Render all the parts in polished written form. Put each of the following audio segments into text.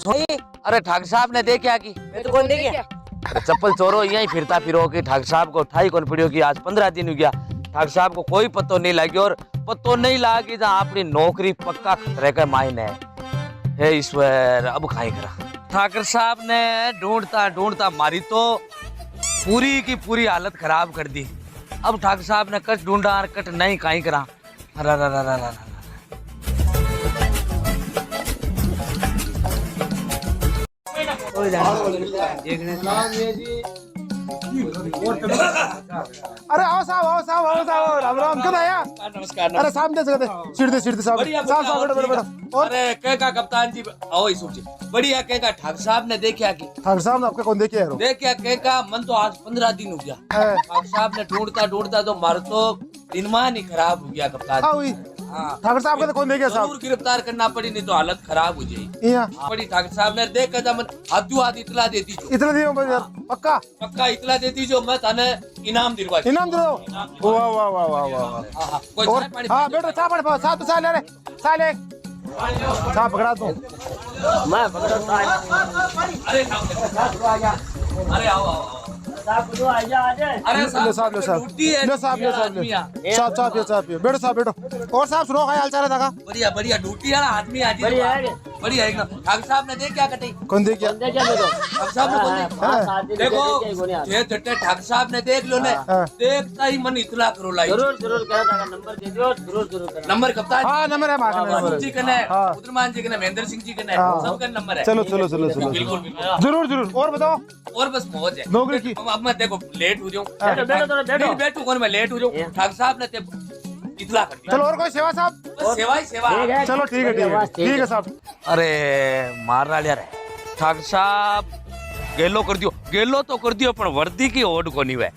अरे ठाकुर साहब ने देखा कि मैं तो कौन देखिए चप्पल चोरो यही फिरता फिरो कि ठाकुर साहब को ठाई कौन पड़ियो कि आज 15 दिन हो गया ठाकुर साहब को कोई पतो नहीं लगी और पतो नहीं लगा कि जहाँ अपनी नौकरी पक्का खतरे का मायने है ईश्वर अब खाई करा। ठाकुर साहब ने ढूंढता ढूंढता मारी तो पूरी की पूरी हालत खराब कर दी। अब ठाकुर साहब ने कट ढूंढा और कट नहीं खाई करा। अरे आओ साहब राम राम कद आया। नमस्कार अरे सामने से सीढ़ी साहब बैठो। और अरे कहेगा कप्तान जी आओ ही सोचिए बढ़िया कहेगा ठाकुर साहब ने देखा कि ठाकुर साहब ने आपका कौन देखे यार देखा कहेगा मन तो आज 15 दिन हो गया। ठाकुर साहब ने ढूंढता ढूंढता तो मार तो दिनमान ही खराब हो गया कप्तान। ठाकुर साहब का तो कौन देखे साहब जरूर गिरफ्तार करना पड़ी नहीं तो हालत खराब हो जाएगी। पड़ी ठाकुर साहब ने देखा था मन हाथों हाथ इतला देती जो इतना दियो पक्का पक्का इतला देती जो मैं थाने इनाम दिलवा इनाम दो। वाह वाह वाह वाह वाह। कोई और चाय पानी हाँ बेटो चाय पानी साथ साथ ले रे साथ ले साथ पकड़ा दो मैं पकड़ो अरे आओ आओ साहब को आ जा अरे ले साहब बैठो साहब बैठो। और साहब सुनो हाल चाल है था बढ़िया बढ़िया ड्यूटी है ना आदमी आज बढ़िया एकदम। ठाकुर साहब ने देख क्या कटी कौन देख क्या ठाकुर साहब ने कौन देखो ये झट्टे ठाकुर साहब ने देख लो ने देखता ही मन इतला करो लाई जरूर कह रहा नंबर दे दो जरूर नंबर कप्तान हाँ नंबर है नंबर जी कने उद्रमान जी कने महेंद्र सिंह जी कने सबका नंबर है। चलो बिल्कुल जरूर और बताओ और बस मौज है नौकरी की। अब मैं देखो लेट हो जाऊं बैठो बैठू कौन मैं लेट हो जाऊं ठाकुर साहब ने इतला कर दिया। चलो और कोई सेवा साहब बस सेवा ही सेवा। चलो ठीक है साहब। अरे मार रहा यार ठाकुर साहब गेलो तो कर दियो पर वर्दी की ओढ़ को नहीं वे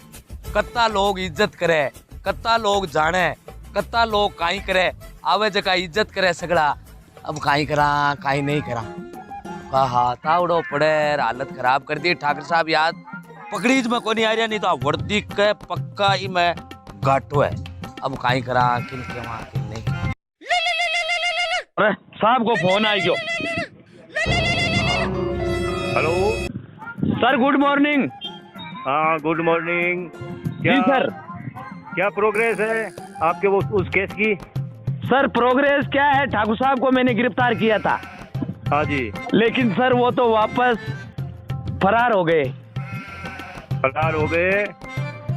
कत्ता लोग इज्जत करे कत्ता लोग जाने कत्ता लोग काई करे आवे जगह इज्जत करे सगड़ा अब काई करा काई नहीं करा। हाँ तावड़ो पड़े हालत खराब कर दी ठाकुर साहब याद पकड़ीज में कोनी आ रहा नहीं तो वर्दी के पक्का ही मैं घाटो है अब काई करा किन नहीं। अरे साहब को फोन आई गयो। Hello sir good morning. हाँ गुड मॉर्निंग। जी सर क्या प्रोग्रेस है आपके वो उस केस की? सर प्रोग्रेस क्या है ठाकुर साहब को मैंने गिरफ्तार किया था। हाँ जी लेकिन सर वो तो वापस फरार हो गए। फरार हो गए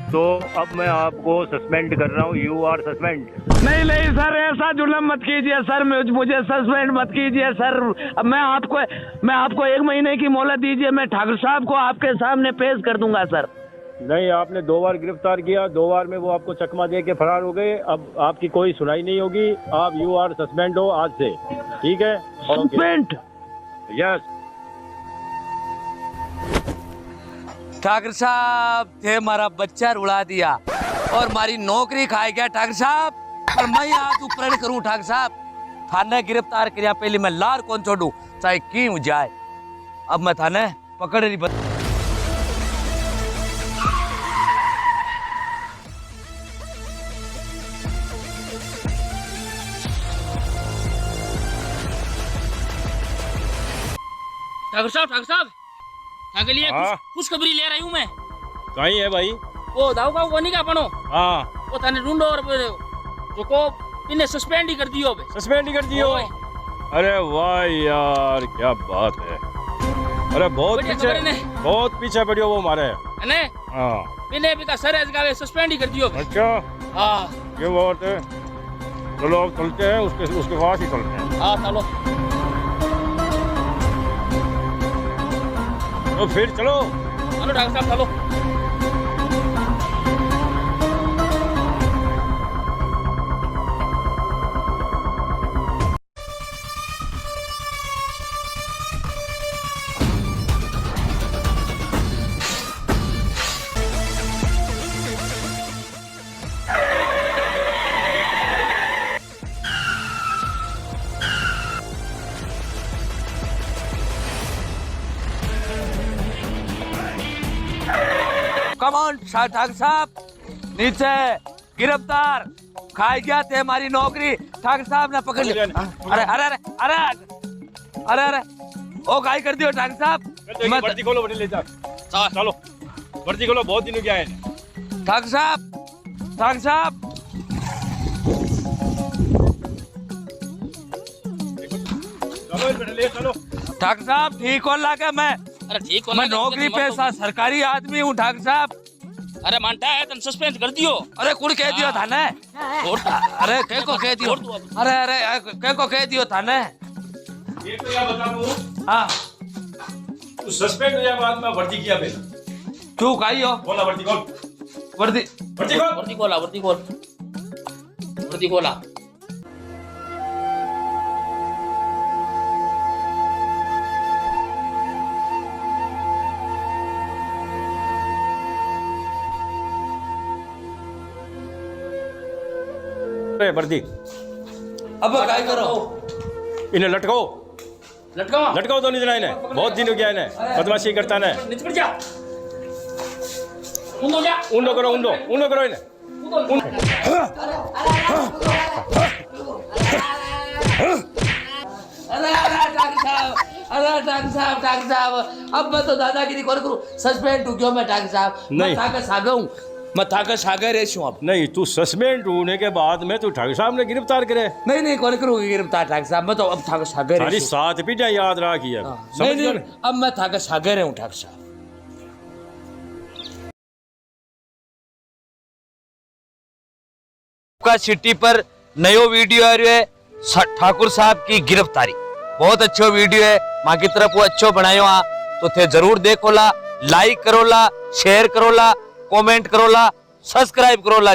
तो अब मैं आपको सस्पेंड कर रहा हूँ। You are suspend. नहीं सर ऐसा जुल्म मत कीजिए सर मुझे सस्पेंड मत कीजिए सर। अब मैं आपको 1 महीने की मोहलत दीजिए मैं ठाकुर साहब को आपके सामने पेश कर दूंगा सर। नहीं आपने 2 बार गिरफ्तार किया 2 बार में वो आपको चकमा दे के फरार हो गए। अब आपकी कोई सुनाई नहीं होगी। आप यू आर सस्पेंड हो आज से। ठीक है सस्पेंड। यस ठाकुर साहब थे मारा बच्चा रुला दिया और मारी नौकरी खाई गया ठाकुर साहब। और मैं आज उपरण करूं ठाकुर साहब थाने गिरफ्तार किया पहले मैं लार कौन छोड़ू चाहे की हो जाए। अब मैं थाने पकड़ रही ठाकुर साहब ठाकुर लिए खुशखबरी ले रही हूँ मैं। कहीं है भाई वो दाऊ बाबू कोनी का पनो हाँ वो थाने ढूंढो और जो को इन्हें सस्पेंड ही कर दियो सस्पेंड ही कर दियो। अरे वाह यार क्या बात है। अरे बहुत पीछे पड़ियो वो मारे है ने हाँ इन्हें भी का सर गावे सस्पेंड ही कर दियो। अच्छा हाँ ये बात है। चलो अब चलते हैं उसके पास ही चलते हैं। हाँ चलो तो फिर चलो ठाकुर साहब चलो। कमॉन ठाकुर साहब नीचे गिरफ्तार खाई गया थे हमारी नौकरी ठाकुर साहब ने पकड़ लिया। अरे ओ गाय कर दियो ठाकुर साहब मत वर्दी खोलो वर्दी ले जा चलो वर्दी खोलो बहुत दिन हो गया है ठाकुर साहब चलो बेटा ले चलो ठाकुर साहब ठीक हो लगा अरे ठीक हो मैं नौकरी पेशा सरकारी आदमी हूँ ठाकुर साहब अरे मानता है तुम सस्पेंड कर दियो अरे कुड़ कह दियो था ने अरे कह को कह दियो अरे अरे कह को कह दियो था ने ये तो यार बता दूं हाँ तू सस्पेंड हो जाए बाद में वर्दी किया पहले क्यों खाई हो बोला वर्दी खोल वर्दी वर्दी खोल वर्दी खोला वर्दी खोला वर्दी अब काय करो इन्हें लटकाओ लटकाओ लटकाओ दोनों जना इन्हें बहुत दिन हो गया इन्हें बदमाशी करता है नीचे पड़ जा उंडो जा उंडो करो इन्हें अरे ठाकुर साहब अब मैं तो दादागिरी करूँ सस्पेंड हूँ क्यों मैं ठाकुर साहब नहीं। मैं थाका सागर रेशू अब नहीं तू सस्पेंड होने के बाद में तू ठाकुर साहब ने गिरफ्तार करे नहीं कौन करूँगी गिरफ्तार ठाकुर साहब मैं तो अब थाका सागर सारी रेशू सात पीढ़ियां याद रखी है समझ गए नहीं अब मैं थाका सागर हूँ ठाकुर साहब का सिटी पर नयो वीडियो आ रहा है ठाकुर साहब की गिरफ्तारी बहुत अच्छो वीडियो है माँ की तरफ वो अच्छो बनायो हाँ तो थे जरूर देखो ला लाइक करो ला शेयर करो ला कमेंट करो ला सब्सक्राइब करो ला।